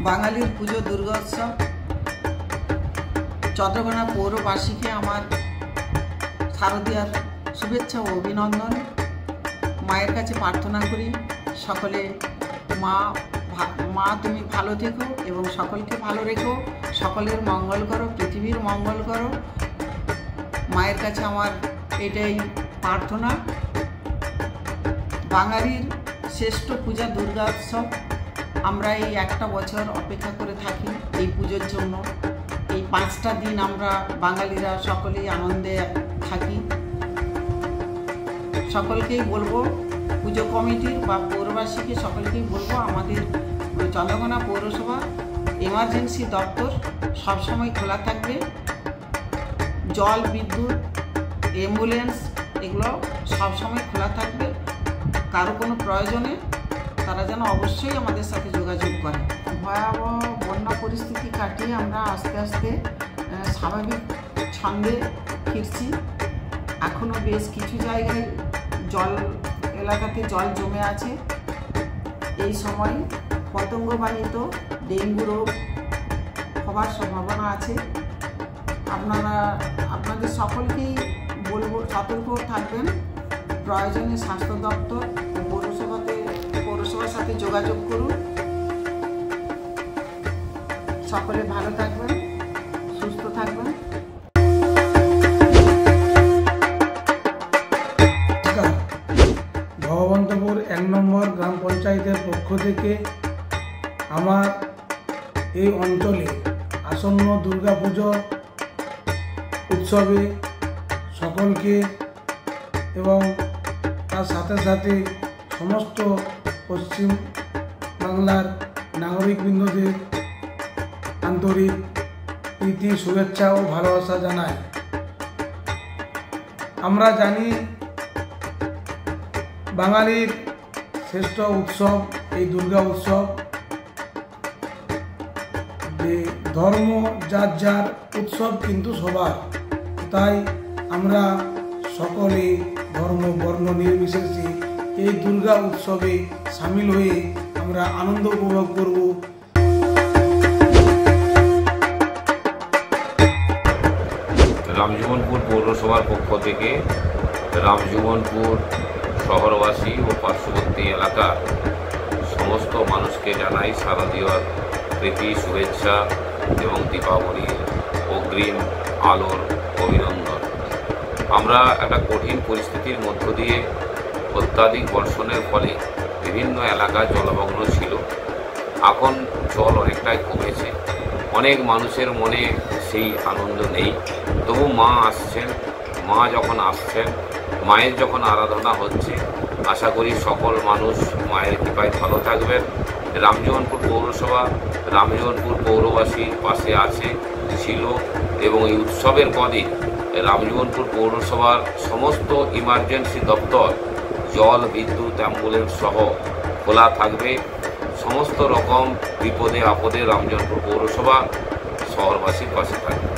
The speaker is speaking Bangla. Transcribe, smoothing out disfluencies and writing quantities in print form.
বাঙালির পুজো দুর্গোৎসব চন্দ্রকোনা পৌরবাসীকে আমার শারদীয়ার শুভেচ্ছা ও অভিনন্দন। মায়ের কাছে প্রার্থনা করি সকলে মা তুমি ভালো থেকো এবং সকলকে ভালো রেখো, সকলের মঙ্গল করো, পৃথিবীর মঙ্গল করো। মায়ের কাছে আমার এটাই প্রার্থনা। বাঙালির শ্রেষ্ঠ পূজা দুর্গা উৎসব। আমরা এই একটা বছর অপেক্ষা করে থাকি এই পুজোর জন্য। এই 5টা দিন আমরা বাঙালিরা সকলেই আনন্দে থাকি। সকলকেই বলবো, পুজো কমিটির বা পৌরবাসীকে সকলকেই বলবো, আমাদের চন্দ্রকোনা পৌরসভা এমার্জেন্সি দপ্তর সবসময় খোলা থাকবে। জল, বিদ্যুৎ, অ্যাম্বুলেন্স এগুলো সবসময় খোলা থাকবে। কারো কোনো প্রয়োজনে তারা যেন অবশ্যই আমাদের সাথে যোগাযোগ করে। ভয়াবহ বন্যা পরিস্থিতি কাটিয়ে আমরা আস্তে আস্তে স্বাভাবিক ছন্দে ফিরছি। এখনও বেশ কিছু জায়গায় এলাকাতে জল জমে আছে। এই সময় পতঙ্গবাহিত ডেঙ্গু রোগ হওয়ার সম্ভাবনা আছে। আপনাদের সকলকেই বলবো সতর্ক থাকবেন। প্রয়োজনে স্বাস্থ্য দপ্তর পৌরসভার সাথে যোগাযোগ করুন। সকলে ভালো থাকবেন, সুস্থ থাকবেন। ভগবন্তপুর 1 নম্বর গ্রাম পঞ্চায়েতের পক্ষ থেকে আমার এই অঞ্চলে আসন্ন দুর্গাপুজো উৎসবে সকলকে এবং তার সাথে সাথে সমস্ত পশ্চিম বাংলার নাগরিকবৃন্দদের আন্তরিক প্রীতি, শুভেচ্ছা ও ভালোবাসা জানাই। আমরা জানি বাঙালির শ্রেষ্ঠ উৎসব এই দুর্গা উৎসব। ধর্ম যার যার, উৎসব কিন্তু সবার। তাই আমরা সকলে ধর্ম বর্ণ নির্বিশেষে এই দুর্গা উৎসবে সামিল হয়ে আমরা আনন্দ উপভোগ করব। রামজীবনপুর পৌরসভার পক্ষ থেকে রামজীবনপুর শহরবাসী ও পার্শ্ববর্তী এলাকার সমস্ত মানুষকে জানাই শারদীয়ার প্রীতি, শুভেচ্ছা এবং দীপাবলির অগ্রিম আলোর অভিনন্দন। আমরা একটা কঠিন পরিস্থিতির মধ্য দিয়ে অত্যাধিক বর্ষণের ফলে বিভিন্ন এলাকা জলমগ্ন ছিল। এখন জল অনেকটাই কমেছে। অনেক মানুষের মনে সেই আনন্দ নেই। তবু মা আসছেন। মা যখন আসছেন, মায়ের যখন আরাধনা হচ্ছে, আশা করি সকল মানুষ মায়ের কৃপায় ভালো থাকবেন। রামজীবনপুর পৌরসভা রামজীবনপুর পৌরবাসীর পাশে আছে, ছিল এবং এই উৎসবের পরে রামজীবনপুর পৌরসভার সমস্ত ইমার্জেন্সি দপ্তর জল, বিদ্যুৎ, অ্যাম্বুলেন্স সহ খোলা থাকবে। সমস্ত রকম বিপদে আপদে রামজীবনপুর পৌরসভা শহরবাসীর পাশে থাকবে।